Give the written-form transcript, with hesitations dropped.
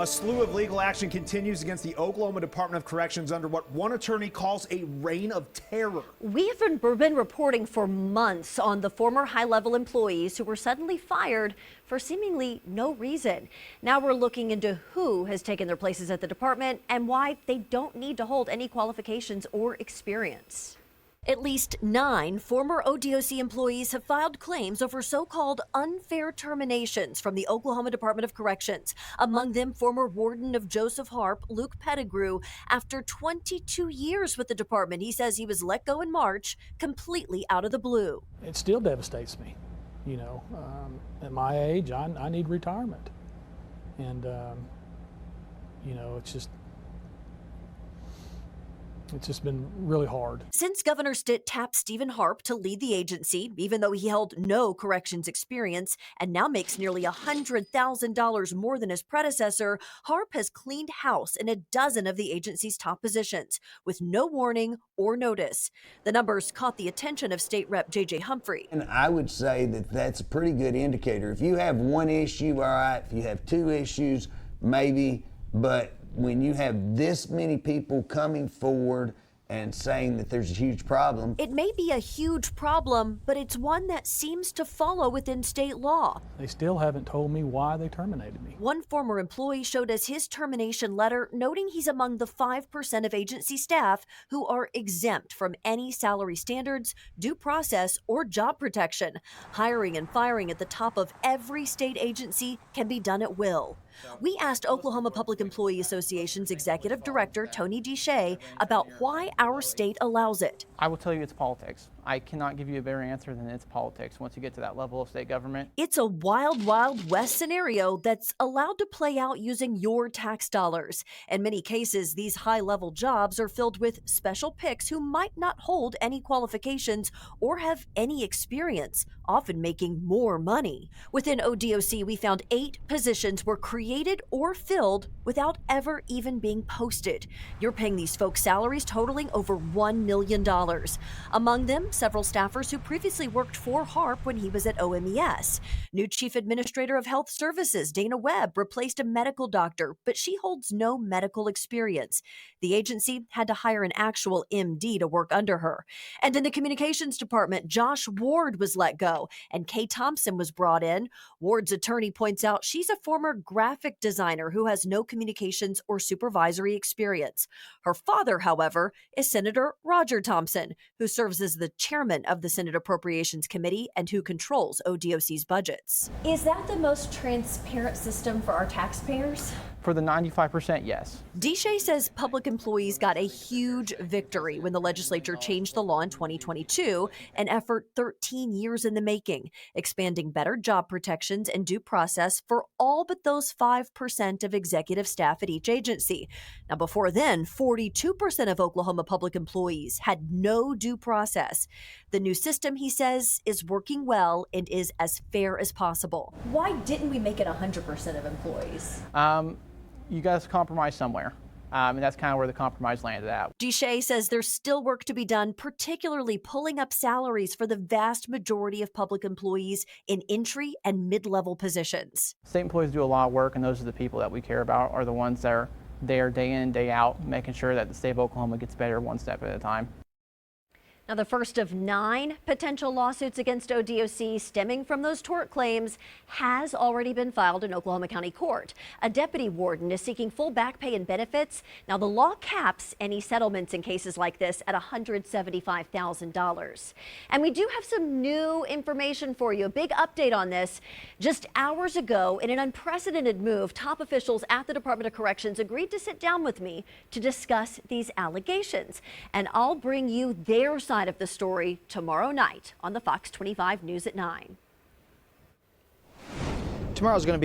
A slew of legal action continues against the Oklahoma Department of Corrections under what one attorney calls a reign of terror. We have been reporting for months on the former high-level employees who were suddenly fired for seemingly no reason. Now we're looking into who has taken their places at the department and why they don't need to hold any qualifications or experience. At least 9 former ODOC employees have filed claims over so-called unfair terminations from the Oklahoma Department of Corrections. Among them, former warden of Joseph Harp, Luke Pettigrew. After 22 years with the department, he says he was let go in March, completely out of the blue. It still devastates me. You know, at my age, I need retirement. And, you know, it's just been really hard. Since Governor Stitt tapped Stephen Harp to lead the agency, even though he held no corrections experience and now makes nearly $100,000 more than his predecessor, Harp has cleaned house in a dozen of the agency's top positions with no warning or notice. The numbers caught the attention of State Rep J.J. Humphrey. And I would say that that's a pretty good indicator. If you have one issue, all right. If you have 2 issues, maybe. But when you have this many people coming forward and saying that there's a huge problem. It may be a huge problem, but it's one that seems to follow within state law. They still haven't told me why they terminated me. One former employee showed us his termination letter, noting he's among the 5% of agency staff who are exempt from any salary standards, due process, or job protection. Hiring and firing at the top of every state agency can be done at will. We asked Oklahoma Public Employee Association's Executive Director, Tony DeShay, about why our state allows it. I will tell you it's politics. I cannot give you a better answer than it's politics once you get to that level of state government. It's a wild, wild west scenario that's allowed to play out using your tax dollars. In many cases, these high-level jobs are filled with special picks who might not hold any qualifications or have any experience, often making more money. Within ODOC, we found 8 positions were created or filled without ever even being posted. You're paying these folks salaries totaling over $1 million. Among them, several staffers who previously worked for Harp when he was at OMES. New Chief Administrator of Health Services, Dana Webb, replaced a medical doctor, but she holds no medical experience. The agency had to hire an actual MD to work under her. And in the communications department, Josh Ward was let go, and Kay Thompson was brought in. Ward's attorney points out she's a former graphic designer who has no communications or supervisory experience. Her father, however, is Senator Roger Thompson, who serves as the chairman of the Senate Appropriations Committee and who controls ODOC's budgets. Is that the most transparent system for our taxpayers? For the 95%, yes. DeShay says public employees got a huge victory when the legislature changed the law in 2022, an effort 13 years in the making, expanding better job protections and due process for all but those 5% of executive staff at each agency. Now, before then, 42% of Oklahoma public employees had no due process. The new system, he says, is working well and is as fair as possible. Why didn't we make it 100% of employees? You guys compromise somewhere. And that's kind of where the compromise landed at. DeShay says there's still work to be done, particularly pulling up salaries for the vast majority of public employees in entry and mid-level positions. State employees do a lot of work, and those are the people that we care about, are the ones that are there day in, day out, making sure that the state of Oklahoma gets better one step at a time. Now, the first of 9 potential lawsuits against ODOC stemming from those tort claims has already been filed in Oklahoma County Court. A deputy warden is seeking full back pay and benefits. Now, the law caps any settlements in cases like this at $175,000. And we do have some new information for you, a big update on this. Just hours ago, in an unprecedented move, top officials at the Department of Corrections agreed to sit down with me to discuss these allegations. And I'll bring you their side of the story tomorrow night on the Fox 25 News at 9. Tomorrow's going to be